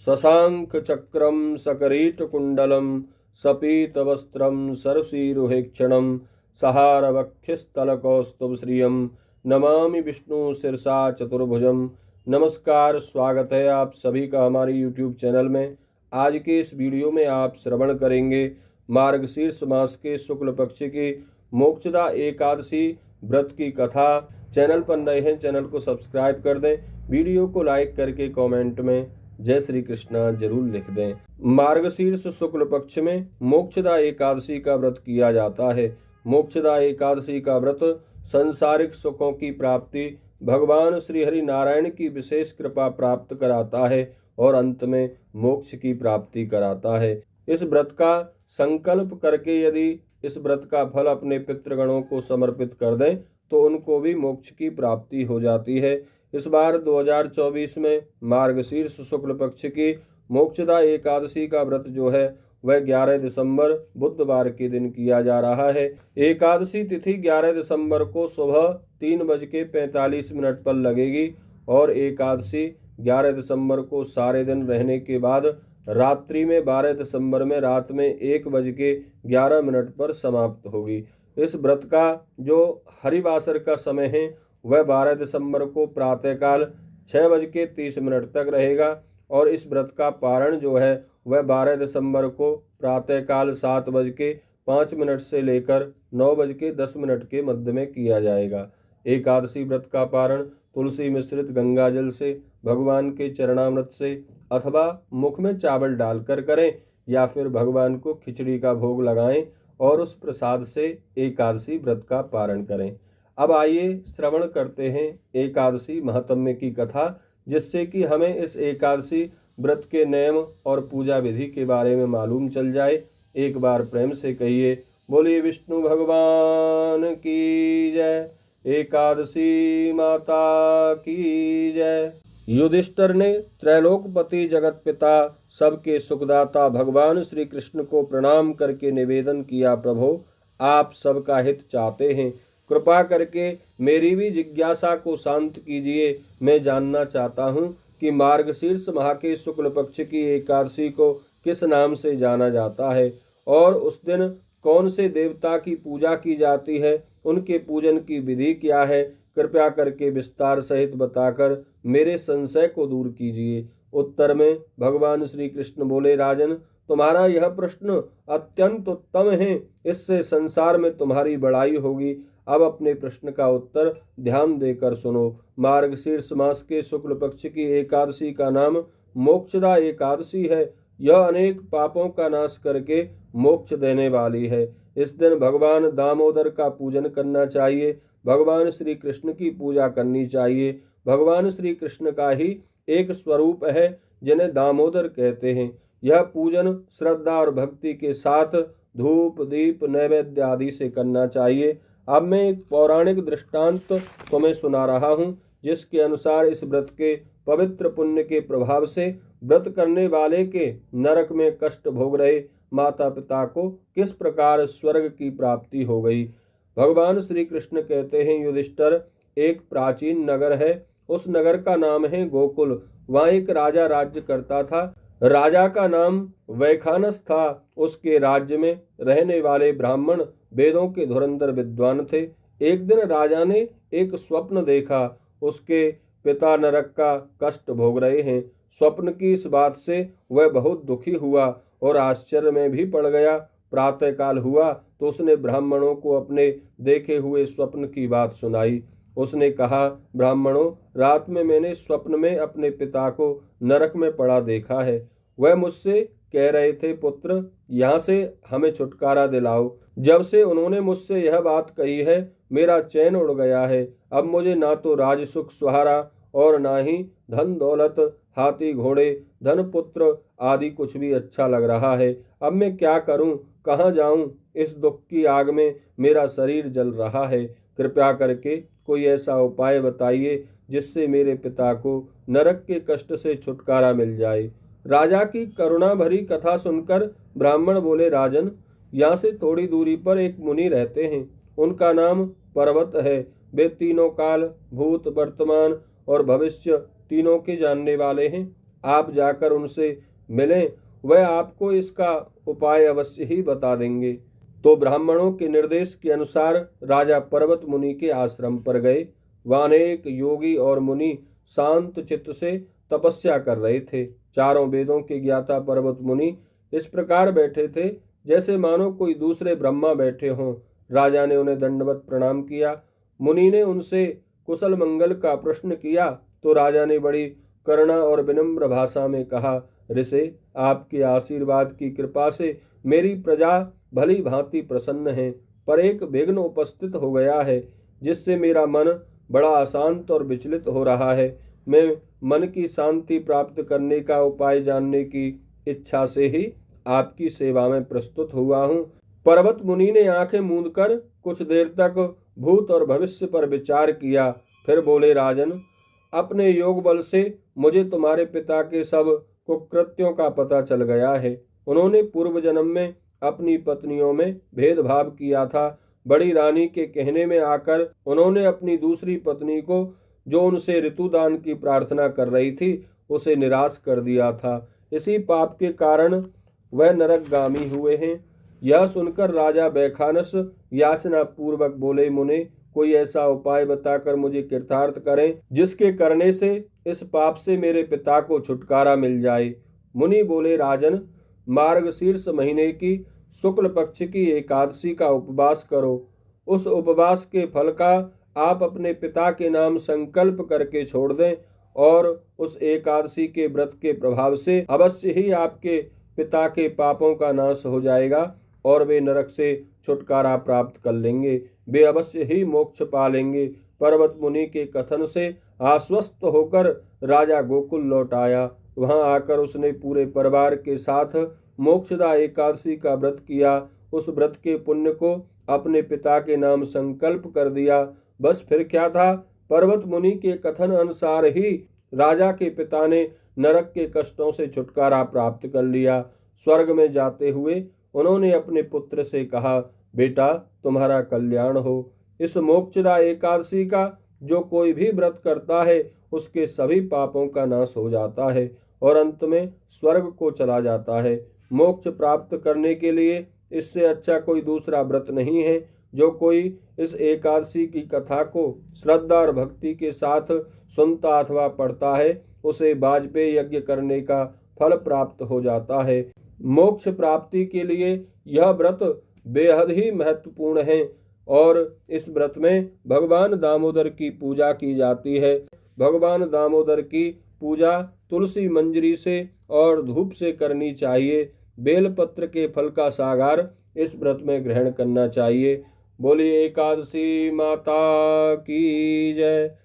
शशाङ्कचक्रं सकरीटकुण्डलं सपीतवस्त्रं सरसीरुहेक्षणं सहारवक्षस्थलकौस्तुभश्रियं नमामि विष्णु शीर्षा चतुर्भुजं। नमस्कार, स्वागत है आप सभी का हमारे YouTube चैनल में। आज के इस वीडियो में आप श्रवण करेंगे मार्गशीर्ष मास के शुक्ल पक्ष की मोक्षदा एकादशी व्रत की कथा। चैनल पर नए हैं, चैनल को सब्सक्राइब कर दें, वीडियो को लाइक करके कमेंट में जय श्री कृष्णा जरूर लिख दें। मार्गशीर्ष शुक्ल पक्ष में मोक्षदा एकादशी का व्रत किया जाता है। मोक्षदा एकादशी का व्रत संसारिक सुखों की प्राप्ति, भगवान श्री हरि नारायण की विशेष कृपा प्राप्त कराता है और अंत में मोक्ष की प्राप्ति कराता है। इस व्रत का संकल्प करके यदि इस व्रत का फल अपने पितृगणों को समर्पित कर दें तो उनको भी मोक्ष की प्राप्ति हो जाती है। इस बार 2024 में मार्गशीर्ष शुक्ल पक्ष की मोक्षदा एकादशी का व्रत जो है वह 11 दिसंबर बुधवार के दिन किया जा रहा है। एकादशी तिथि 11 दिसंबर को सुबह 3:45 पर लगेगी और एकादशी 11 दिसंबर को सारे दिन रहने के बाद रात्रि में 12 दिसंबर में रात में 1:11 पर समाप्त होगी। इस व्रत का जो हरिवासर का समय है वह 12 दिसंबर को प्रातःकाल 6:30 तक रहेगा और इस व्रत का पारण जो है वह 12 दिसंबर को प्रातःकाल 7:05 से लेकर 9:10 के मध्य में किया जाएगा। एकादशी व्रत का पारण तुलसी मिश्रित गंगा जल से, भगवान के चरणामृत से अथवा मुख में चावल डालकर करें या फिर भगवान को खिचड़ी का भोग लगाएं और उस प्रसाद से एकादशी व्रत का पारण करें। अब आइए श्रवण करते हैं एकादशी महात्म्य की कथा, जिससे कि हमें इस एकादशी व्रत के नियम और पूजा विधि के बारे में मालूम चल जाए। एक बार प्रेम से कहिए, बोलिए विष्णु भगवान की जय, एकादशी माता की जय। युधिष्ठिर ने त्रैलोकपति जगत पिता सबके सुखदाता भगवान श्री कृष्ण को प्रणाम करके निवेदन किया, प्रभु आप सबका हित चाहते हैं, कृपा करके मेरी भी जिज्ञासा को शांत कीजिए। मैं जानना चाहता हूँ कि मार्गशीर्ष माह के शुक्ल पक्ष की एकादशी को किस नाम से जाना जाता है और उस दिन कौन से देवता की पूजा की जाती है, उनके पूजन की विधि क्या है, कृपया करके विस्तार सहित बताकर मेरे संशय को दूर कीजिए। उत्तर में भगवान श्री कृष्ण बोले, राजन तुम्हारा यह प्रश्न अत्यंत उत्तम है, इससे संसार में तुम्हारी बड़ाई होगी। अब अपने प्रश्न का उत्तर ध्यान देकर सुनो। मार्गशीर्ष मास के शुक्ल पक्ष की एकादशी का नाम मोक्षदा एकादशी है। यह अनेक पापों का नाश करके मोक्ष देने वाली है। इस दिन भगवान दामोदर का पूजन करना चाहिए, भगवान श्री कृष्ण की पूजा करनी चाहिए। भगवान श्री कृष्ण का ही एक स्वरूप है जिन्हें दामोदर कहते हैं। यह पूजन श्रद्धा और भक्ति के साथ धूप दीप नैवेद्य आदि से करना चाहिए। अब मैं एक पौराणिक दृष्टांत तुम्हें सुना रहा हूँ, जिसके अनुसार इस व्रत के पवित्र पुण्य के प्रभाव से व्रत करने वाले के नरक में कष्ट भोग रहे माता पिता को किस प्रकार स्वर्ग की प्राप्ति हो गई। भगवान श्री कृष्ण कहते हैं, युधिष्ठिर एक प्राचीन नगर है, उस नगर का नाम है गोकुल। वहाँ एक राजा राज्य करता था। राजा का नाम वैखानस था। उसके राज्य में रहने वाले ब्राह्मण वेदों के धुरंधर विद्वान थे। एक दिन राजा ने एक स्वप्न देखा, उसके पिता नरक का कष्ट भोग रहे हैं। स्वप्न की इस बात से वह बहुत दुखी हुआ और आश्चर्य में भी पड़ गया। प्रातःकाल हुआ तो उसने ब्राह्मणों को अपने देखे हुए स्वप्न की बात सुनाई। उसने कहा, ब्राह्मणों, रात में मैंने स्वप्न में अपने पिता को नरक में पड़ा देखा है। वह मुझसे कह रहे थे, पुत्र यहाँ से हमें छुटकारा दिलाओ। जब से उन्होंने मुझसे यह बात कही है मेरा चैन उड़ गया है। अब मुझे ना तो राजसुख सुहारा और ना ही धन दौलत हाथी घोड़े धन पुत्र आदि कुछ भी अच्छा लग रहा है। अब मैं क्या करूं, कहाँ जाऊं? इस दुख की आग में मेरा शरीर जल रहा है। कृपया करके कोई ऐसा उपाय बताइए जिससे मेरे पिता को नरक के कष्ट से छुटकारा मिल जाए। राजा की करुणा भरी कथा सुनकर ब्राह्मण बोले, राजन, यहाँ से थोड़ी दूरी पर एक मुनि रहते हैं, उनका नाम पर्वत है। वे तीनों काल, भूत, वर्तमान और भविष्य तीनों के जानने वाले हैं। आप जाकर उनसे मिलें, वह आपको इसका उपाय अवश्य ही बता देंगे। तो ब्राह्मणों के निर्देश के अनुसार राजा पर्वत मुनि के आश्रम पर गए। वहाँ अनेक योगी और मुनि शांत चित्त से तपस्या कर रहे थे। चारों वेदों के ज्ञाता पर्वत मुनि इस प्रकार बैठे थे जैसे मानो कोई दूसरे ब्रह्मा बैठे हों। राजा ने उन्हें दंडवत प्रणाम किया। मुनि ने उनसे कुशल मंगल का प्रश्न किया तो राजा ने बड़ी करुणा और विनम्र भाषा में कहा, ऋषि, आपके आशीर्वाद की कृपा से मेरी प्रजा भली भांति प्रसन्न है, पर एक विघ्न उपस्थित हो गया है जिससे मेरा मन बड़ा अशांत और विचलित हो रहा है। मैं मन की शांति प्राप्त करने का उपाय जानने की इच्छा से ही आपकी सेवा में प्रस्तुत हुआ हूँ। पर्वत मुनि ने आंखें मूंदकर कुछ देर तक भूत और भविष्य पर विचार किया, फिर बोले, राजन, अपने योग बल से मुझे तुम्हारे पिता के सब कुकृत्यों का पता चल गया है। उन्होंने पूर्व जन्म में अपनी पत्नियों में भेदभाव किया था। बड़ी रानी के कहने में आकर उन्होंने अपनी दूसरी पत्नी को, जो उनसे ऋतुदान की प्रार्थना कर रही थी, उसे निराश कर दिया था। इसी पाप के कारण वह नरकगामी हुए हैं। यह सुनकर राजा बैखानस याचना पूर्वक बोले, मुने, कोई ऐसा उपाय बताकर मुझे कृतार्थ करें जिसके करने से इस पाप से मेरे पिता को छुटकारा मिल जाए। मुनि बोले, राजन, मार्गशीर्ष महीने की शुक्ल पक्ष की एकादशी का उपवास करो। उस उपवास के फल का आप अपने पिता के नाम संकल्प करके छोड़ दें और उस एकादशी के व्रत के प्रभाव से अवश्य ही आपके पिता के पापों का नाश हो जाएगा और वे नरक से छुटकारा प्राप्त कर लेंगे। वे अवश्य ही मोक्ष पा लेंगे। पर्वत मुनि के कथन से आश्वस्त होकर राजा गोकुल लौट आया। वहां आकर उसने पूरे परिवार के साथ मोक्षदा एकादशी का व्रत किया। उस व्रत के पुण्य को अपने पिता के नाम संकल्प कर दिया। बस फिर क्या था, पर्वत मुनि के कथन अनुसार ही राजा के पिता ने नरक के कष्टों से छुटकारा प्राप्त कर लिया। स्वर्ग में जाते हुए उन्होंने अपने पुत्र से कहा, बेटा, तुम्हारा कल्याण हो। इस मोक्षदा एकादशी का जो कोई भी व्रत करता है उसके सभी पापों का नाश हो जाता है और अंत में स्वर्ग को चला जाता है। मोक्ष प्राप्त करने के लिए इससे अच्छा कोई दूसरा व्रत नहीं है। जो कोई इस एकादशी की कथा को श्रद्धा और भक्ति के साथ सुनता अथवा पढ़ता है उसे वाजपेयी यज्ञ करने का फल प्राप्त हो जाता है। मोक्ष प्राप्ति के लिए यह व्रत बेहद ही महत्वपूर्ण है और इस व्रत में भगवान दामोदर की पूजा की जाती है। भगवान दामोदर की पूजा तुलसी मंजरी से और धूप से करनी चाहिए। बेलपत्र के फल का सागार इस व्रत में ग्रहण करना चाहिए। बोलिए एकादशी माता की जय।